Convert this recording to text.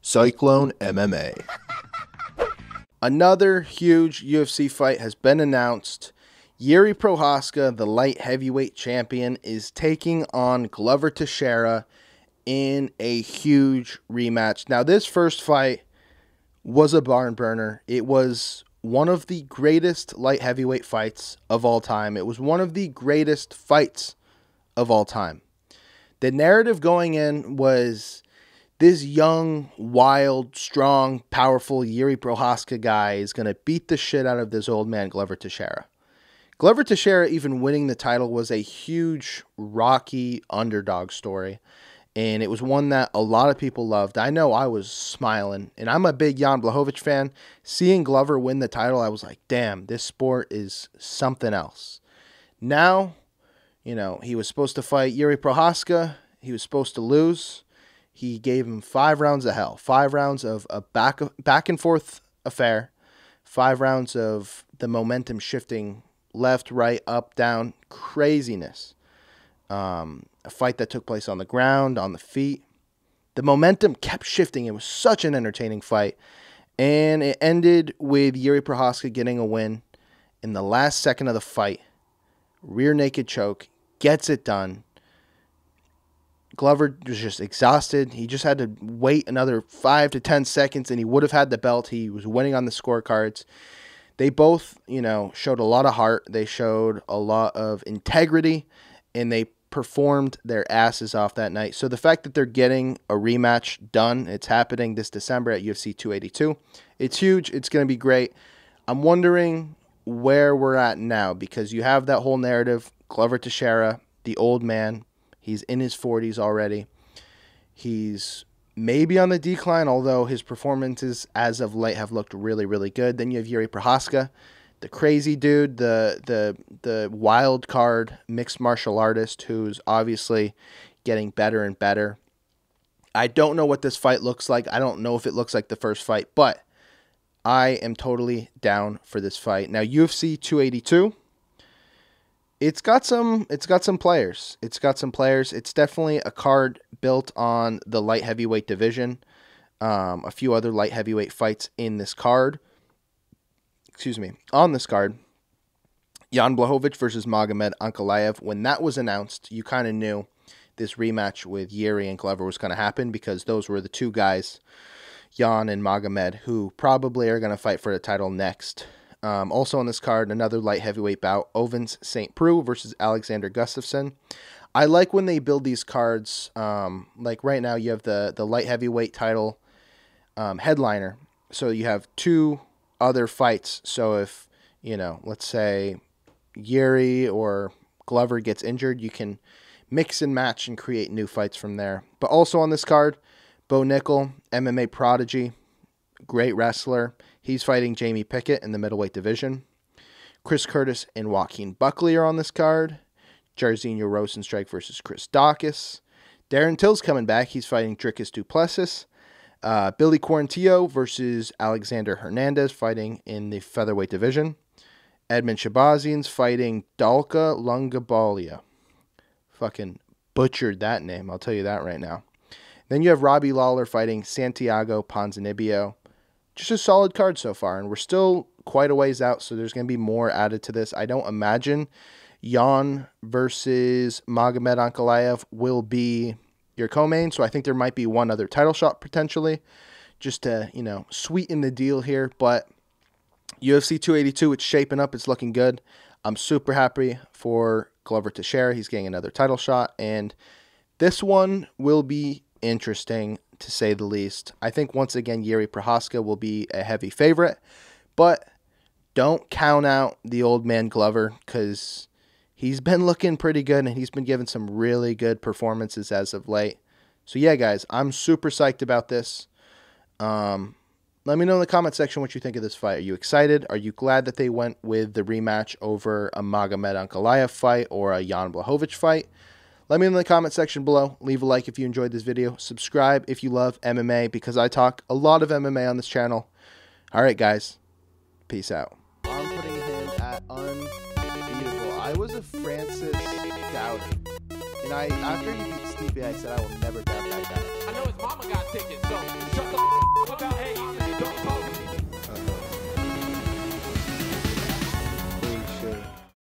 Cyclone MMA. Another huge UFC fight has been announced. Jiri Prochazka, the light heavyweight champion, is taking on Glover Teixeira in a huge rematch. Now, this first fight was a barn burner. It was one of the greatest light heavyweight fights of all time. It was one of the greatest fights of all time. The narrative going in was this young, wild, strong, powerful Jiri Prochazka guy is going to beat the shit out of this old man, Glover Teixeira. Glover Teixeira even winning the title was a huge, rocky underdog story. And it was one that a lot of people loved. I know I was smiling. And I'm a big Jan Blachowicz fan. Seeing Glover win the title, I was like, damn, this sport is something else. Now, you know, he was supposed to fight Jiri Prochazka. He was supposed to lose. He gave him 5 rounds of hell. 5 rounds of a back and forth affair. 5 rounds of the momentum shifting left, right, up, down. Craziness. A fight that took place on the ground, on the feet. The momentum kept shifting. It was such an entertaining fight. And it ended with Jiri Prochazka getting a win in the last second of the fight. Rear naked choke. Gets it done. Glover was just exhausted. He just had to wait another 5 to 10 seconds and he would have had the belt. He was winning on the scorecards. They both, showed a lot of heart. They showed a lot of integrity and they performed their asses off that night. So the fact that they're getting a rematch done, it's happening this December at UFC 282. It's huge. It's going to be great. I'm wondering where we're at now because you have that whole narrative. Glover Teixeira, the old man, he's in his 40s already. He's maybe on the decline, although his performances as of late have looked really, really good. Then you have Jiri Prochazka, the crazy dude, the wild card mixed martial artist who's obviously getting better and better. I don't know what this fight looks like. I don't know if it looks like the first fight, but I am totally down for this fight. Now, UFC 282, it's got some players. It's got some players. It's definitely a card built on the light heavyweight division. A few other light heavyweight fights in this card. On this card, Jan Blachowicz versus Magomed Ankalaev. When that was announced, you kind of knew this rematch with Jiri and Glover was going to happen because those were the two guys, Jan and Magomed, who probably are going to fight for the title next. Also on this card, another light heavyweight bout, Ovens St. Preux versus Alexander Gustafsson. I like when they build these cards. Like right now, you have the light heavyweight title headliner. So you have 2 other fights. So if, let's say Jiri or Glover gets injured, you can mix and match and create new fights from there. But also on this card, Bo Nickel, MMA prodigy, great wrestler. He's fighting Jamie Pickett in the middleweight division. Chris Curtis and Joaquin Buckley are on this card. Jairzinho Rosenstrike versus Chris Daukaus. Darren Till's coming back. He's fighting Dricus du Plessis. Billy Quarantillo versus Alexander Hernandez fighting in the featherweight division. Edmund Shabazian's fighting Dalka Lungabalia. Fucking butchered that name, I'll tell you that right now. Then you have Robbie Lawler fighting Santiago Ponzinibbio. Just a solid card so far, and we're still quite a ways out, so there's going to be more added to this. I don't imagine Jan versus Magomed Ankalaev will be your co-main, so I think there might be one other title shot potentially, just to, sweeten the deal here. But UFC 282, it's shaping up, it's looking good. I'm super happy for Glover Teixeira. He's getting another title shot, and this one will be interesting to say the least. I think once again Jiri Prochazka will be a heavy favorite, but don't count out the old man Glover because he's been looking pretty good and he's been giving some really good performances as of late. So yeah, guys, I'm super psyched about this. Let me know in the comment section what you think of this fight. Are you excited? Are you glad that they went with the rematch over a Magomed Ankalaev fight or a Jan Blachowicz fight? Let me know in the comment section below. Leave a like if you enjoyed this video. Subscribe if you love MMA because I talk a lot of MMA on this channel. All right, guys. Peace out. I'm putting him at unbeatable. I was a Francis doubter. And after he beat Stipe, I said I will never doubt that guy. I know his mama got tickets, so